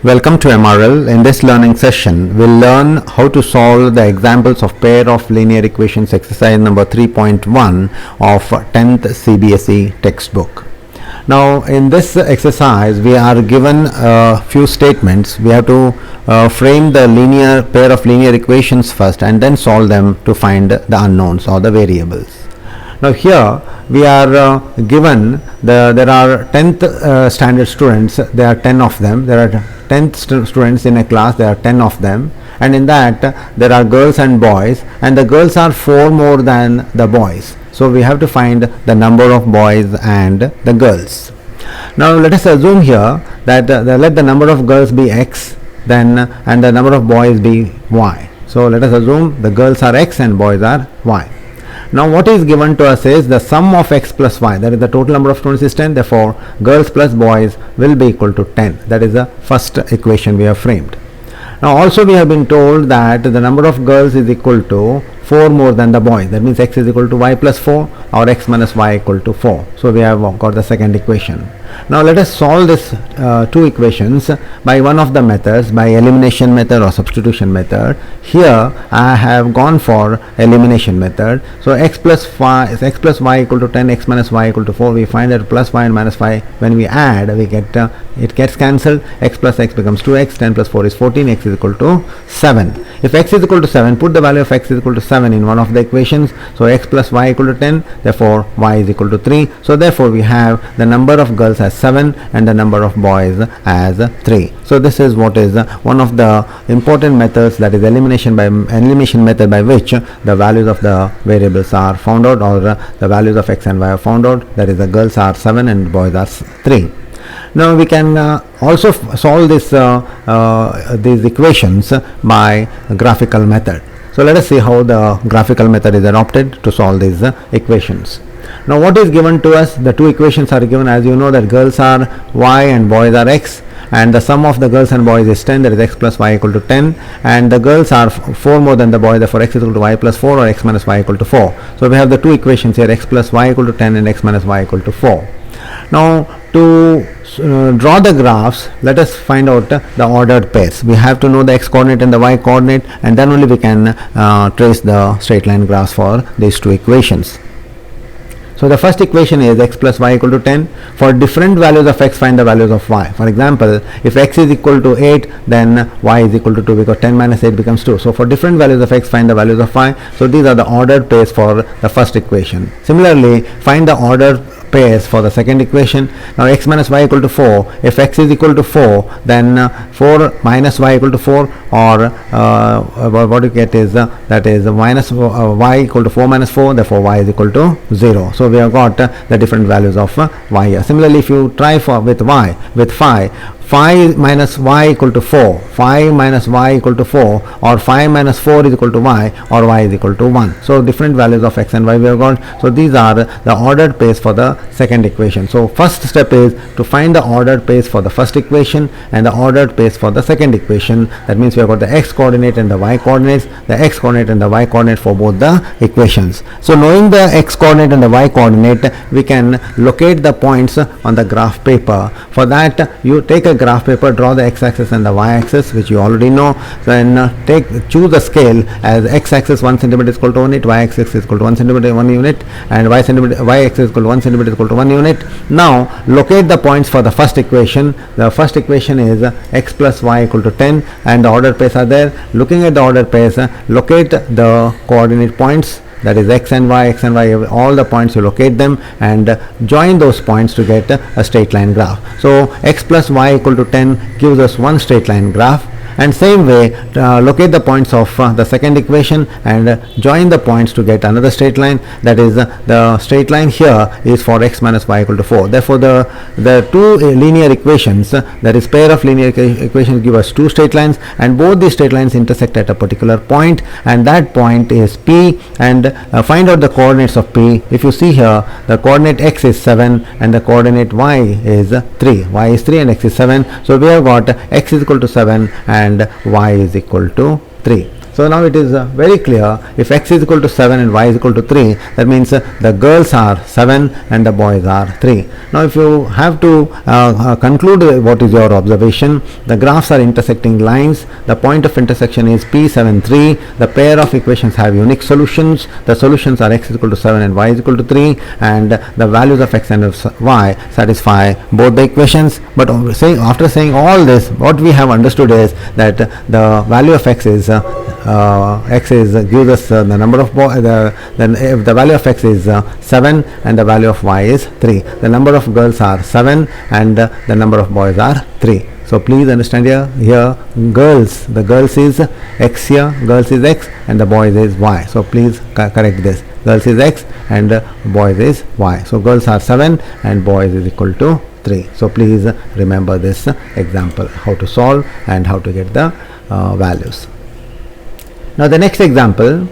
Welcome to MRL. In this learning session, we'll learn how to solve the examples of pair of linear equations exercise number 3.1 of 10th CBSE textbook. Now, in this exercise, we are given a few statements. We have to frame the pair of linear equations first and then solve them to find the unknowns or the variables. Now here we are given there are 10th standard students. There are 10 of them. There are 10th students in a class. There are 10 of them, and in that there are girls and boys, and the girls are 4 more than the boys. So we have to find the number of boys and the girls. Now let us assume here that let the number of girls be x, then and the number of boys be y. So let us assume the girls are x and boys are y. Now what is given to us is the sum of x plus y, that is the total number of students is 10, therefore girls plus boys will be equal to 10. That is the first equation we have framed. Now also we have been told that the number of girls is equal to 4 more than the boys. That means x is equal to y plus 4 or x minus y equal to 4. So we have got the second equation. Now let us solve this two equations by one of the methods, by elimination method or substitution method. Here I have gone for elimination method. So x plus y equal to 10, x minus y equal to 4. We find that plus y and minus y, when we add, we get it gets cancelled. X plus x becomes 2x, 10 plus 4 is 14, x is equal to 7. If x is equal to 7, put the value of x is equal to 7 in one of the equations. So x plus y equal to 10, therefore y is equal to 3. So therefore we have the number of girls as 7 and the number of boys as 3. So this is what is one of the important methods, that is elimination method, by which the values of the variables are found out, or the values of x and y are found out. That is, the girls are 7 and boys are 3. Now we can also solve these equations by graphical method. So let us see how the graphical method is adopted to solve these equations. Now what is given to us? The two equations are given, as you know, that girls are y and boys are x, and the sum of the girls and boys is 10, that is x plus y equal to 10, and the girls are 4 more than the boys, therefore x is equal to y plus 4 or x minus y equal to 4. So we have the two equations here, x plus y equal to 10 and x minus y equal to 4. Now to draw the graphs, let us find out the ordered pairs. We have to know the x coordinate and the y coordinate, and then only we can trace the straight line graphs for these two equations. So the first equation is x plus y equal to 10. For different values of x, find the values of y. For example, if x is equal to 8, then y is equal to 2, because 10 minus 8 becomes 2. So for different values of x, find the values of y. So these are the ordered pairs for the first equation. Similarly, find the ordered pairs for the second equation. Now x minus y equal to 4. If x is equal to 4, then 4 minus y equal to 4, or what you get is that is minus y equal to 4 minus 4, therefore y is equal to 0. So we have got the different values of y here. Similarly, if you try with y, with phi, 5 minus y equal to 4, 5 minus y equal to 4, or 5 minus 4 is equal to y, or y is equal to 1. So different values of x and y we have got. So these are the ordered pairs for the second equation. So first step is to find the ordered pairs for the first equation and the ordered pairs for the second equation. That means we have got the x coordinate and the y coordinates, the x coordinate and the y coordinate for both the equations. So knowing the x coordinate and the y coordinate, we can locate the points on the graph paper. For that, you take a graph paper, draw the x-axis and the y-axis, which you already know. Then choose the scale as x-axis 1 centimeter is equal to 1 unit, y-axis is equal to 1 centimeter 1 unit, and y-axis is equal to 1 centimeter is equal to 1 unit. Now locate the points for the first equation. The first equation is x plus y equal to 10, and the ordered pairs are there. Looking at the ordered pairs, locate the coordinate points, that is x and y, all the points, you locate them and join those points to get a straight line graph. So x plus y equal to 10 gives us one straight line graph. And same way, locate the points of the second equation and join the points to get another straight line. That is, the straight line here is for x minus y equal to 4. Therefore, the two linear equations, that is pair of linear equations, give us two straight lines, and both these straight lines intersect at a particular point, and that point is P, and find out the coordinates of P. If you see here, the coordinate x is 7 and the coordinate y is 3. Y is 3 and x is 7. So we have got x is equal to 7 and y is equal to 3. So now it is very clear, if x is equal to 7 and y is equal to 3, that means the girls are 7 and the boys are 3. Now if you have to conclude what is your observation, the graphs are intersecting lines, the point of intersection is P7, 3, the pair of equations have unique solutions, the solutions are x is equal to 7 and y is equal to 3, and the values of x and of y satisfy both the equations. But after saying all this, what we have understood is that the value of x is gives us the number of then if the value of x is 7 and the value of y is 3, the number of girls are 7 and the number of boys are 3. So please understand here girls, the girls is x here, girls is x and the boys is y. So please correct this, girls is x and boys is y. So girls are 7 and boys is equal to 3. So please remember this example, how to solve and how to get the values. Now the next example,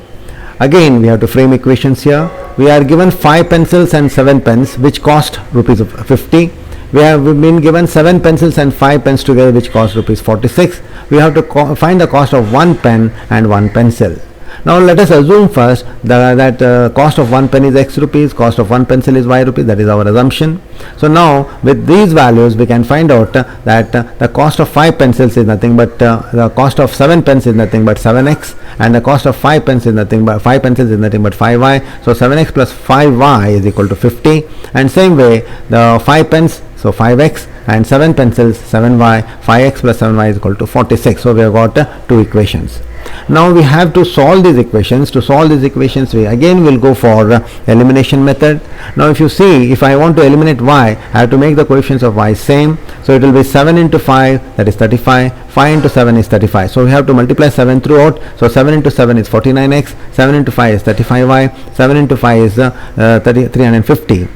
again we have to frame equations here. We are given 5 pencils and 7 pens which cost rupees 50. We have been given 7 pencils and 5 pens together which cost rupees 46. We have to find the cost of 1 pen and 1 pencil. Now let us assume first that cost of 1 pen is x rupees, cost of 1 pencil is y rupees, that is our assumption. So now with these values we can find out that the cost of 5 pencils is nothing but the cost of 7 pens is nothing but 7x, and the cost of 5 pens is nothing but 5 pencils is nothing but 5y. So 7x plus 5y is equal to 50, and same way the 5 pens, so 5x, and 7 pencils 7y, 5x plus 7y is equal to 46. So we have got 2 equations. Now we have to solve these equations. To solve these equations we again will go for elimination method. Now if you see, if I want to eliminate y, I have to make the coefficients of y same. So it will be 7 into 5, that is 35, 5 into 7 is 35. So we have to multiply 7 throughout. So 7 into 7 is 49x, 7 into 5 is 35y, 7 into 5 is 350.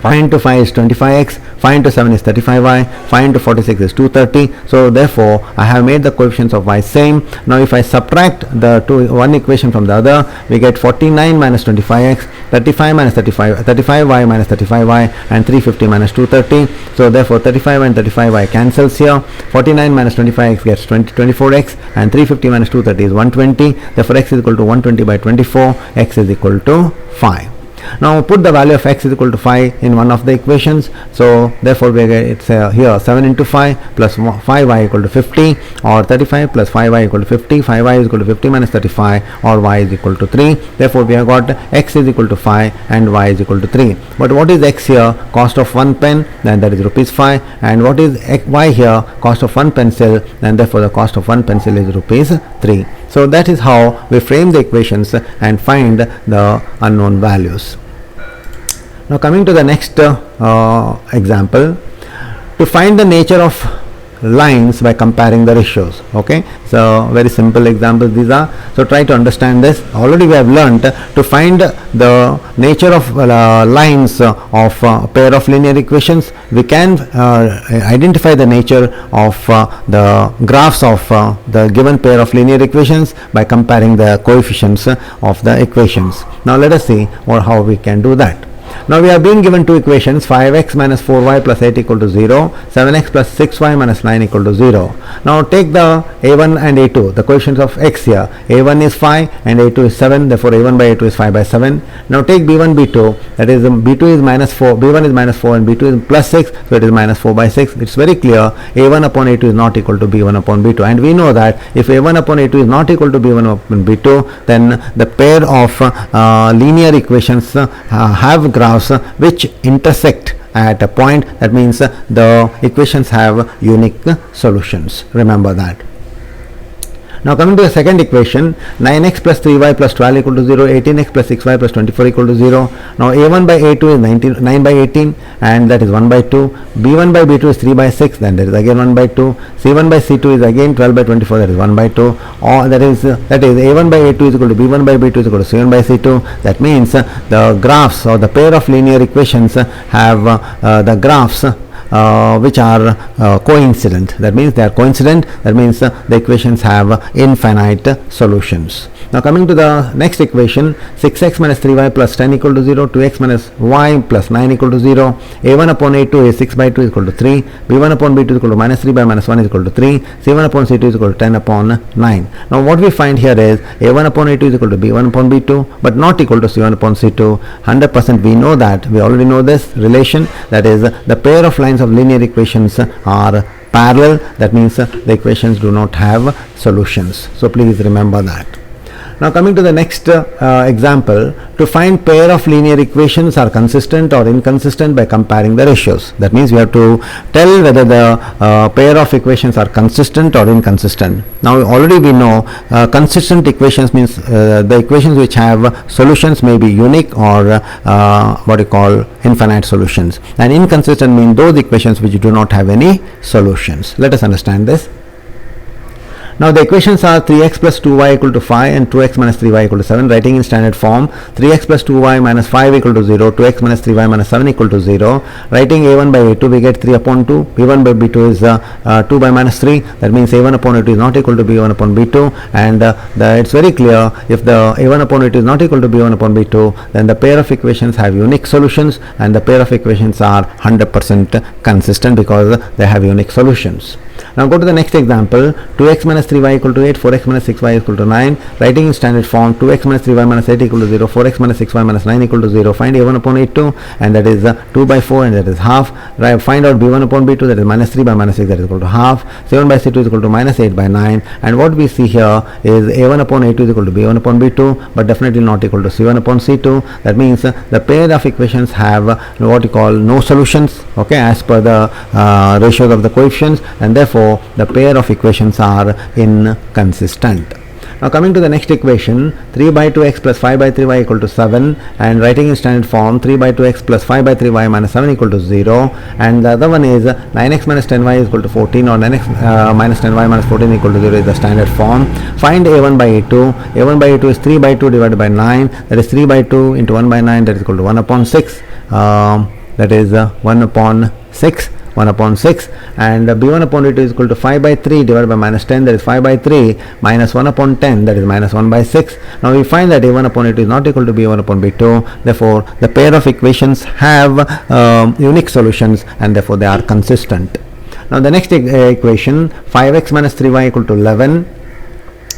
5 into 5 is 25x, 5 into 7 is 35y, 5 into 46 is 230. So therefore I have made the coefficients of y same. Now if I subtract the one equation from the other, we get 49 minus 25x, 35 minus 35y minus 35y, and 350 minus 230. So therefore 35 and 35y cancels here. 49 minus 25x gets 24x, and 350 minus 230 is 120. Therefore x is equal to 120 by 24, x is equal to 5. Now put the value of x is equal to 5 in one of the equations. So therefore we get it's here 7 into 5 plus 5y equal to 50, or 35 plus 5y equal to 50. 5y is equal to 50 minus 35, or y is equal to 3. Therefore we have got x is equal to 5 and y is equal to 3. But what is x here? Cost of 1 pen, then that is rupees 5. And what is y here? Cost of 1 pencil, and therefore the cost of 1 pencil is rupees 3. So that is how we frame the equations and find the unknown values. Now coming to the next example, to find the nature of lines by comparing the ratios. Okay, so very simple examples these are. So try to understand this. Already we have learnt to find the nature of lines of a pair of linear equations. We can identify the nature of the graphs of the given pair of linear equations by comparing the coefficients of the equations. Now let us see how we can do that. Now we have been given two equations, 5x minus 4y plus 8 equal to 0, 7x plus 6y minus 9 equal to 0. Now take the a1 and a2, the coefficients of x here. a1 is 5 and a2 is 7, therefore a1 by a2 is 5 by 7. Now take b1, b2, that is b2 is minus 4, b1 is minus 4 and b2 is plus 6, so it is minus 4 by 6. It's very clear, a1 upon a2 is not equal to b1 upon b2, and we know that if a1 upon a2 is not equal to b1 upon b2, then the pair of linear equations have graphs which intersect at a point. That means the equations have unique solutions. Remember that. Now coming to the second equation, 9x plus 3y plus 12 equal to 0, 18x plus 6y plus 24 equal to 0. Now a1 by a2 is 9 by 18, and that is 1 by 2. b1 by b2 is 3 by 6, then that is again 1 by 2. c1 by c2 is again 12 by 24, that is 1 by 2. Or that is a1 by a2 is equal to b1 by b2 is equal to c1 by c2. That means the graphs or the pair of linear equations have the graphs which are coincident. That means they are coincident. That means the equations have infinite solutions. Now coming to the next equation, 6x minus 3y plus 10 equal to 0, 2x minus y plus 9 equal to 0, a1 upon a2 is 6 by 2 is equal to 3, b1 upon b2 is equal to minus 3 by minus 1 is equal to 3, c1 upon c2 is equal to 10 upon 9. Now what we find here is a1 upon a2 is equal to b1 upon b2 but not equal to c1 upon c2. 100% we know that, we already know this relation, that is the pair of lines of linear equations are parallel. That means the equations do not have solutions. So please remember that. Now coming to the next example, to find pair of linear equations are consistent or inconsistent by comparing the ratios. That means we have to tell whether the pair of equations are consistent or inconsistent. Now already we know consistent equations means the equations which have solutions may be unique or what you call infinite solutions, and inconsistent mean those equations which do not have any solutions. Let us understand this. Now the equations are 3x plus 2y equal to 5 and 2x minus 3y equal to 7. Writing in standard form, 3x plus 2y minus 5 equal to 0, 2x minus 3y minus 7 equal to 0. Writing a1 by a2, we get 3 upon 2, b1 by b2 is 2 by minus 3. That means a1 upon a2 is not equal to b1 upon b2, and it's very clear, if the a1 upon a2 is not equal to b1 upon b2, then the pair of equations have unique solutions, and the pair of equations are 100% consistent because they have unique solutions. Now go to the next example, 2x minus 3y equal to 8, 4x minus 6y equal to 9. Writing in standard form, 2x minus 3y minus 8 equal to 0, 4x minus 6y minus 9 equal to 0. Find a1 upon a2, and that is 2 by 4, and that is half. Right, find out b1 upon b2, that is minus 3 by minus 6, that is equal to half. 7 by c2 is equal to minus 8 by 9. And what we see here is a1 upon a2 is equal to b1 upon b2, but definitely not equal to c1 upon c2. That means the pair of equations have what you call no solutions, okay, as per the ratios of the coefficients, and therefore the pair of equations are inconsistent. Now coming to the next equation, 3 by 2x plus 5 by 3y equal to 7, and writing in standard form, 3 by 2x plus 5 by 3y minus 7 equal to 0, and the other one is 9x minus 10y is equal to 14, or 9x minus 10y minus 14 equal to 0 is the standard form. Find a1 by a2. a1 by a2 is 3 by 2 divided by 9, that is 3 by 2 into 1 by 9, that is equal to 1 upon 6, that is 1 upon 6. 1 upon 6, and b1 upon a2 is equal to 5 by 3 divided by minus 10, that is 5 by 3 minus 1 upon 10, that is minus 1 by 6. Now we find that a1 upon a2 is not equal to b1 upon b2, therefore the pair of equations have unique solutions, and therefore they are consistent. Now the next equation, 5x minus 3y equal to 11,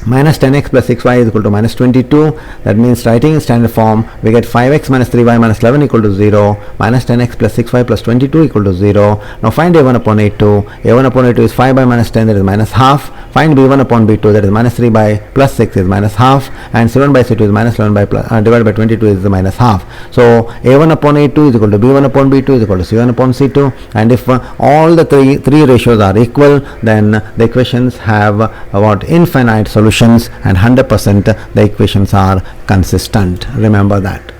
minus 10x plus 6y is equal to minus 22. That means writing in standard form, we get 5x minus 3y minus 11 equal to 0, minus 10x plus 6y plus 22 equal to 0. Now find a1 upon a2. a1 upon a2 is 5 by minus 10, that is minus half. Find b1 upon b2, that is minus 3 by plus 6 is minus half, and 7 by c2 is minus 11 by divided by 22 is the minus half. So a1 upon a2 is equal to b1 upon b2 is equal to c1 upon c2, and if all the three ratios are equal, then the equations have about infinite solutions, and 100% the equations are consistent. Remember that.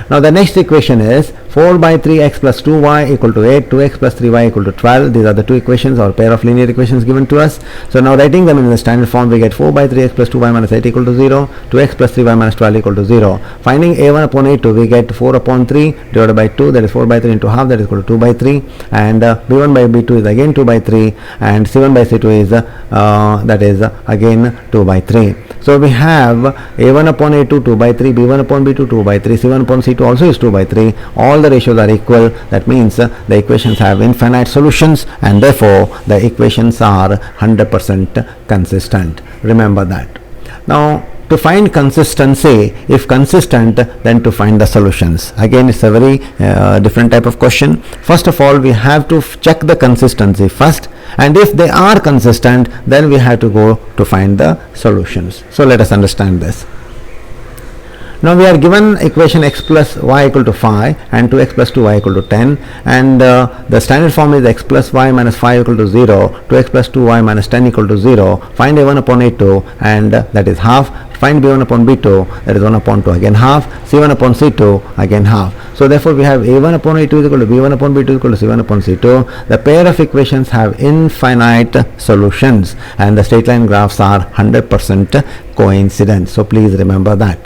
Now the next equation is 4 by 3x plus 2y equal to 8, 2x plus 3y equal to 12. These are the two equations or pair of linear equations given to us. So now writing them in the standard form, we get 4 by 3x plus 2y minus 8 equal to 0, 2x plus 3y minus 12 equal to 0. Finding a1 upon a2, we get 4 upon 3 divided by 2, that is 4 by 3 into half, that is equal to 2 by 3, and b1 by b2 is again 2 by 3, and c1 by c2 is that is again 2 by 3. So we have a1 upon a2 2 by 3, b1 upon b2 2 by 3, c1 upon c2 also is 2 by 3. All the ratios are equal. That means the equations have infinite solutions, and therefore the equations are 100% consistent. Remember that. Now to find consistency, if consistent, then to find the solutions. Again, it's a very different type of question. First of all, we have to check the consistency first, and if they are consistent, then we have to go to find the solutions. So let us understand this. Now we are given equation x plus y equal to 5 and 2x plus 2y equal to 10, and the standard form is x plus y minus 5 equal to 0, 2x plus 2y minus 10 equal to 0. Find a1 upon a2, and that is half. Find b1 upon b2, that is 1 upon 2, again half. c1 upon c2, again half. So therefore we have a1 upon a2 is equal to b1 upon b2 is equal to c1 upon c2. The pair of equations have infinite solutions, and the straight line graphs are 100% coincident. So please remember that.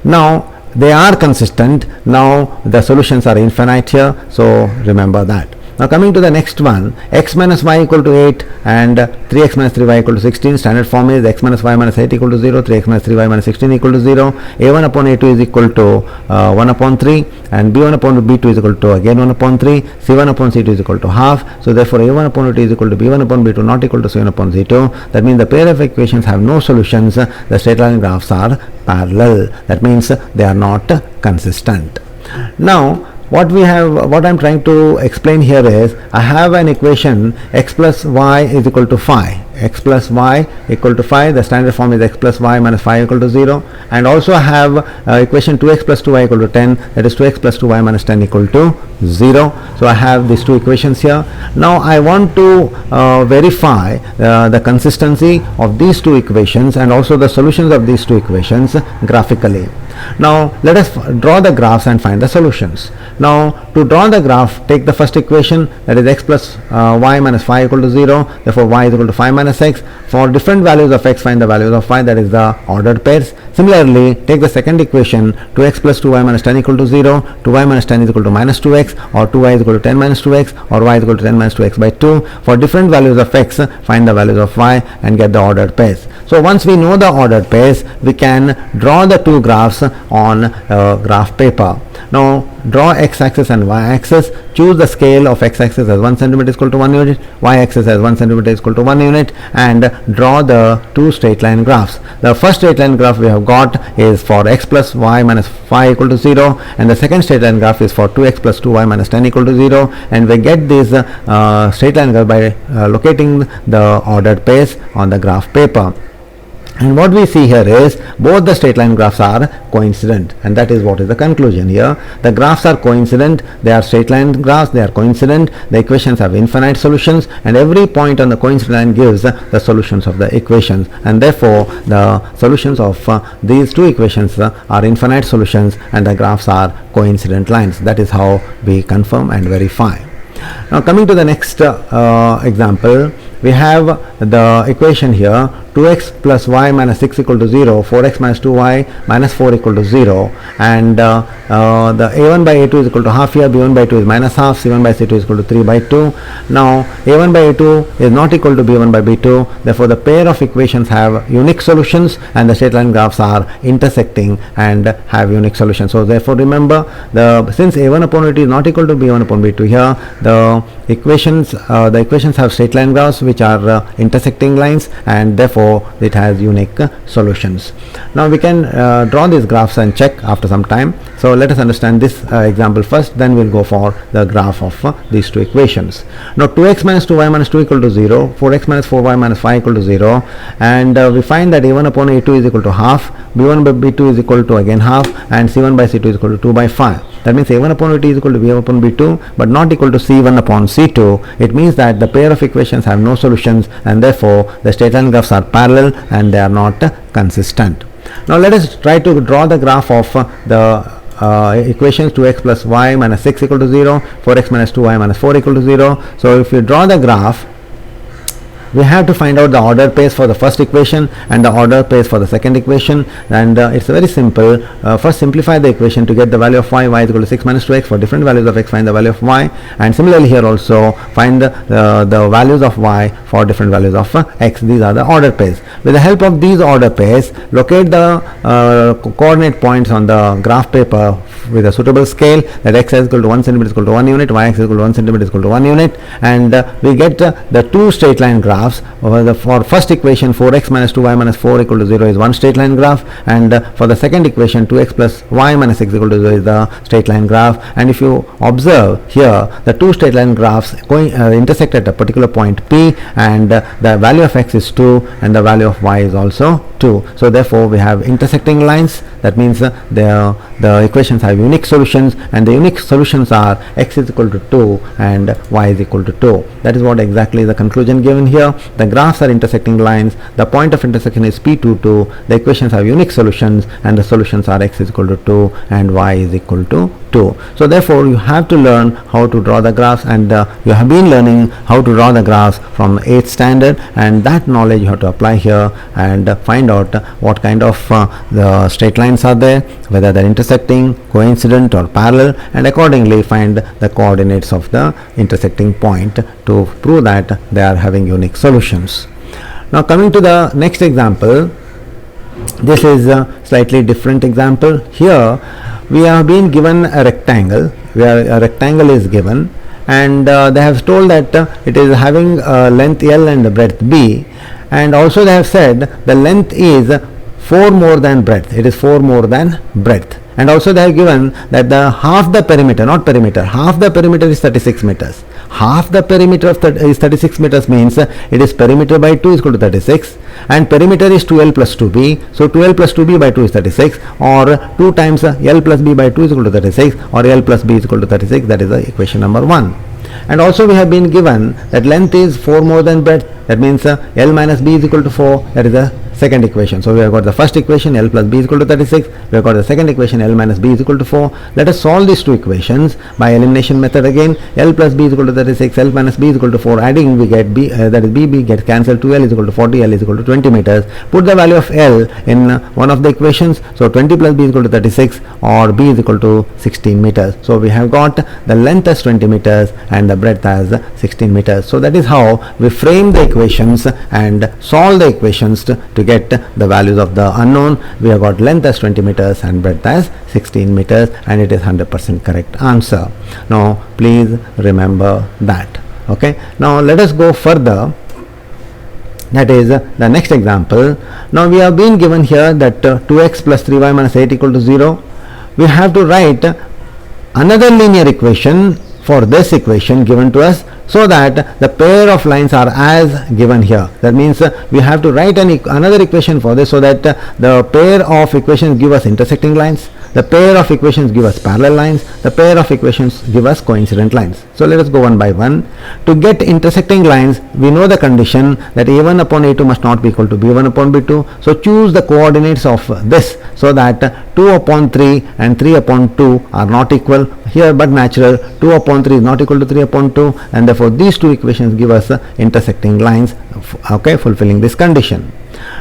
Now they are consistent. Now the solutions are infinite here, so remember that. Now coming to the next one, x minus y equal to 8 and 3x minus 3y equal to 16. Standard form is x minus y minus 8 equal to 0, 3x minus 3y minus 16 equal to 0. a1 upon a2 is equal to 1 upon 3, and b1 upon b2 is equal to again 1 upon 3. c1 upon c2 is equal to half. So therefore a1 upon a2 is equal to b1 upon b2 not equal to c1 upon c2. That means the pair of equations have no solutions. The straight line graphs are parallel. That means they are not consistent. Now what I'm trying to explain here is, I have an equation x plus y is equal to 5. X plus y equal to 5. The standard form is x plus y minus 5 equal to 0. And also I have equation 2x plus 2y equal to 10. That is 2x plus 2y minus 10 equal to 0. So I have these two equations here. Now I want to verify the consistency of these two equations and also the solutions of these two equations graphically. Now let us draw the graphs and find the solutions. Now to draw the graph, take the first equation, that is x plus y minus 5 equal to 0. Therefore y is equal to 5 minus x. For different values of x, find the values of y, that is the ordered pairs. Similarly, take the second equation, 2x plus 2y minus 10 equal to 0. 2y minus 10 is equal to minus 2x, or 2y is equal to 10 minus 2x, or y is equal to 10 minus 2x by 2. For different values of x, find the values of y and get the ordered pairs. So once we know the ordered pairs, we can draw the two graphs on graph paper. Now draw x-axis and y-axis. Choose the scale of x-axis as 1 cm is equal to 1 unit, y-axis as 1 cm is equal to 1 unit, and draw the two straight line graphs. The first straight line graph we have got is for x plus y minus 5 equal to 0, and the second straight line graph is for 2x plus 2y minus 10 equal to 0, and we get this straight line graph by locating the ordered pairs on the graph paper. And what we see here is both the straight line graphs are coincident, and that is what is the conclusion here. The graphs are coincident, they are straight line graphs, they are coincident, the equations have infinite solutions, and every point on the coincident line gives the solutions of the equations, and therefore the solutions of these two equations are infinite solutions, and the graphs are coincident lines. That is how we confirm and verify. Now coming to the next example, we have the equation here, 2x plus y minus 6 equal to 0, 4x minus 2y minus 4 equal to 0, and the a1 by a2 is equal to half here, b1 by 2 is minus half, c1 by c2 is equal to 3 by 2. Now a1 by a2 is not equal to b1 by b2, therefore the pair of equations have unique solutions, and the straight line graphs are intersecting and have unique solutions. So therefore remember, since a1 upon a2 is not equal to b1 upon b2 here, the equations have straight line graphs which are intersecting lines, and therefore it has unique solutions. Now we can draw these graphs and check after some time. So let us understand this example first, then we'll go for the graph of these two equations. Now 2x minus 2y minus 2 equal to 0, 4x minus 4y minus 5 equal to 0, and we find that a1 upon a2 is equal to half, b1 by b2 is equal to again half, and c1 by c2 is equal to 2 by 5. That means a1 upon a2 is equal to b1 upon b2 but not equal to c1 upon c2. It means that the pair of equations have no solutions, and therefore the straight line graphs are parallel and they are not consistent. Now let us try to draw the graph of the equations 2x plus y minus 6 equal to 0, 4x minus 2y minus 4 equal to 0. So if you draw the graph, we have to find out the ordered pairs for the first equation and the ordered pairs for the second equation, and it's very simple. First simplify the equation to get the value of y is equal to 6 minus 2x. For different values of x, find the value of y, and similarly here also find the values of y for different values of x. These are the ordered pairs. With the help of these ordered pairs, locate the coordinate points on the graph paper with a suitable scale, that x is equal to 1 cm is equal to 1 unit, y axis is equal to 1 cm is equal to 1 unit, and we get the two straight line graphs. For first equation 4x minus 2y minus 4 equal to 0 is one straight line graph, and for the second equation 2x plus y minus 6 equal to 0 is the straight line graph. And if you observe here, the two straight line graphs intersect at a particular point P, and the value of x is 2 and the value of y is also 2. So therefore we have intersecting lines. That means the equations have unique solutions, and the unique solutions are x is equal to 2 and y is equal to 2. That is what exactly the conclusion given here. the graphs are intersecting lines, the point of intersection is P22, the equations have unique solutions, and the solutions are x is equal to 2 and y is equal to 2. So therefore you have to learn how to draw the graphs, and you have been learning how to draw the graphs from 8th standard, and that knowledge you have to apply here and find out what kind of the straight lines are there, whether they're intersecting, coincident or parallel, and accordingly find the coordinates of the intersecting point to prove that they are having unique solutions. Now coming to the next example, this is a slightly different example. Here we have been given a rectangle, where a rectangle is given, and they have told that it is having a length L and a breadth B, and also they have said the length is 4 more than breadth, it is 4 more than breadth, and also they have given that the half the perimeter, not perimeter, half the perimeter is 36 meters. Half the perimeter of is 36 meters means it is perimeter by 2 is equal to 36, and perimeter is 2L plus 2B, so 2L plus 2B by 2 is 36, or 2 times L plus B by 2 is equal to 36, or L plus B is equal to 36. That is the equation number 1. And also we have been given that length is 4 more than breadth, that means L minus B is equal to 4, that is the second equation. So we have got the first equation, L plus B is equal to 36, we have got the second equation, L minus B is equal to 4. Let us solve these two equations by elimination method again. L plus B is equal to 36, L minus B is equal to 4, adding we get B, that is B gets cancelled, 2L is equal to 40, L is equal to 20 meters. Put the value of L in one of the equations, so 20 plus B is equal to 36, or B is equal to 16 meters. So we have got the length as 20 meters and the breadth as 16 meters. So that is how we frame the equations and solve the equations to get the values of the unknown. We have got length as 20 meters and breadth as 16 meters, and it is 100% correct answer. Now please remember that. Okay, now let us go further. That is the next example. Now we have been given here that 2x plus 3y minus 8 equal to 0. We have to write another linear equation for this equation given to us, so that the pair of lines are as given here. That means we have to write another equation for this, so that the pair of equations give us intersecting lines, the pair of equations give us parallel lines, the pair of equations give us coincident lines. So let us go one by one. To get intersecting lines, we know the condition that a1 upon a2 must not be equal to b1 upon b2. So choose the coordinates of this, so that 2 upon 3 and 3 upon 2 are not equal here, but natural. 2 upon 3 is not equal to 3 upon 2, and therefore these two equations give us intersecting lines, okay, fulfilling this condition.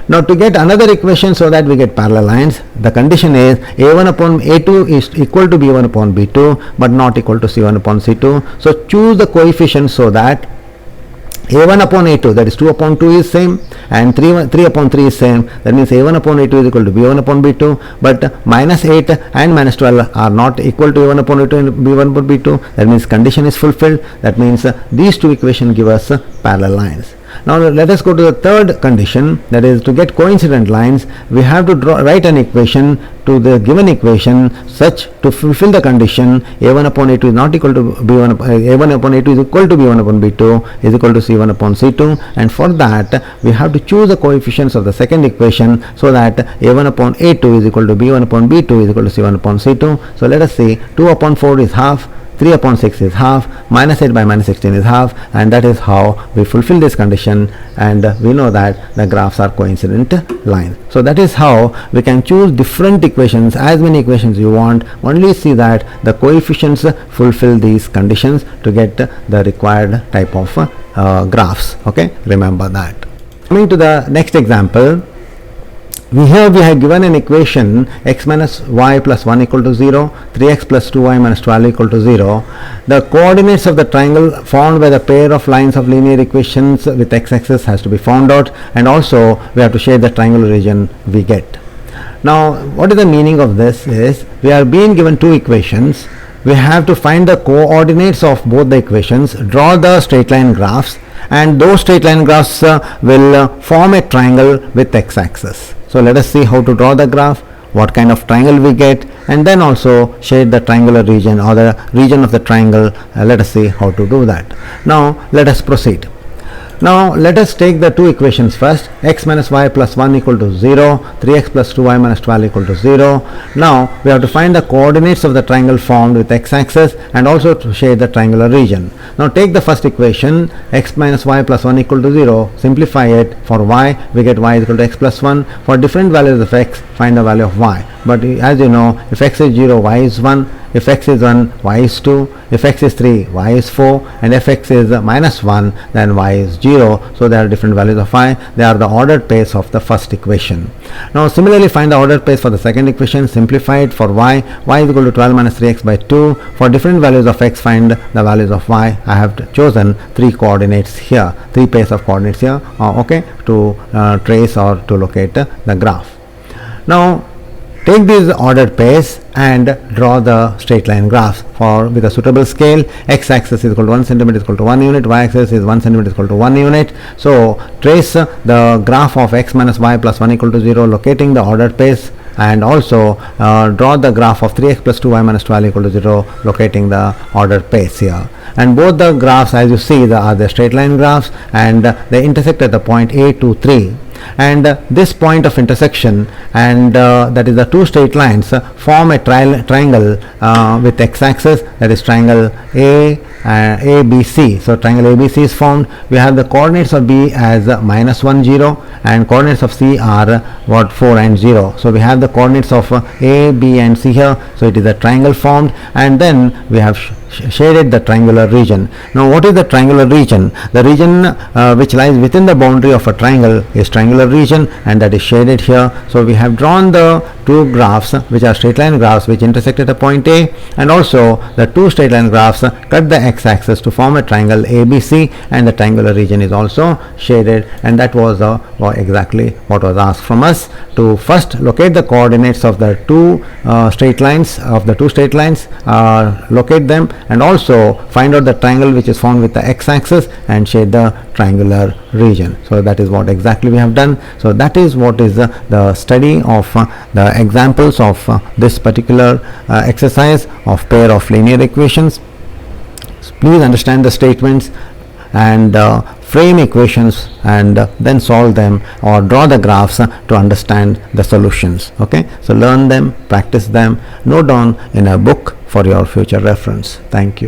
Now to get another equation so that we get parallel lines, the condition is a1 upon a2 is equal to b1 upon b2 but not equal to c1 upon c2. So choose the coefficients so that a1 upon a2, that is 2 upon 2 is same, and 3 upon 3 is same. That means a1 upon a2 is equal to b1 upon b2, but minus 8 and minus 12 are not equal to a1 upon a2 and b1 upon b2. That means condition is fulfilled. That means these two equations give us parallel lines. Now let us go to the third condition, that is to get coincident lines, we have to write an equation to the given equation such to fulfill the condition a1 upon a2 is not equal to b1, a1 upon a2 is equal to b1 upon b2 is equal to c1 upon c2, and for that we have to choose the coefficients of the second equation so that a1 upon a2 is equal to b1 upon b2 is equal to c1 upon c2. So let us see, 2 upon 4 is half, 3 upon 6 is half, minus 8 by minus 16 is half, and that is how we fulfill this condition, and we know that the graphs are coincident lines. So that is how we can choose different equations, as many equations you want, only see that the coefficients fulfill these conditions to get the required type of graphs. Okay, remember that. Coming to the next example, we have given an equation x minus y plus 1 equal to 0, 3x plus 2y minus 12 equal to 0. The coordinates of the triangle formed by the pair of lines of linear equations with x-axis has to be found out, and also we have to shade the triangular region we get. Now what is the meaning of this is, we are being given two equations, we have to find the coordinates of both the equations, draw the straight line graphs, and those straight line graphs will form a triangle with x-axis. So let us see how to draw the graph, what kind of triangle we get, and then also shade the triangular region or the region of the triangle. Let us see how to do that. Now let us proceed. Now let us take the two equations first. X minus y plus 1 equal to 0, 3x plus 2y minus 12 equal to 0. Now we have to find the coordinates of the triangle formed with x-axis and also to shade the triangular region. Now take the first equation, x minus y plus 1 equal to 0. Simplify it. For y we get y is equal to x plus 1. For different values of x, find the value of y. But as you know, if x is 0, y is 1. If x is 1, y is 2. If x is 3, y is 4. And if x is minus 1, then y is 0. So there are different values of y. They are the ordered pairs of the first equation. Now similarly find the ordered pairs for the second equation. Simplify it. For y is equal to 12 minus 3x by 2. For different values of x, find the values of y. I have chosen three coordinates here, three pairs of coordinates here, to trace or to locate the graph. Now take these ordered pairs and draw the straight line graphs with a suitable scale. X-axis is equal to 1 cm is equal to 1 unit, y-axis is 1 cm is equal to 1 unit. So trace the graph of x minus y plus 1 equal to 0, locating the ordered pairs, and also draw the graph of 3x plus 2y minus 12 equal to 0, locating the ordered pairs here. And both the graphs, as you see, are the straight line graphs, and they intersect at the point A, 2, 3. And this point of intersection, and that is the two straight lines, form a triangle with x-axis, that is triangle ABC. So triangle ABC is formed. We have the coordinates of B as minus 1, 0, and coordinates of C are 4 and 0. So we have the coordinates of A, B and C here. So it is a triangle formed, and then we have shaded the triangular region. Now what is the triangular region? The region which lies within the boundary of a triangle is triangular region, and that is shaded here. So we have drawn the two graphs which are straight line graphs which intersect at a point A, and also the two straight line graphs cut the x-axis to form a triangle ABC, and the triangular region is also shaded. And that was exactly what was asked from us, to first locate the coordinates of the two straight lines, locate them, and also find out the triangle which is formed with the x-axis and shade the triangular region. So that is what exactly we have done. So that is what is the study of the examples of this particular exercise of pair of linear equations. Please understand the statements and frame equations, and then solve them or draw the graphs to understand the solutions. Okay, so learn them, practice them, note down in a book for your future reference. Thank you.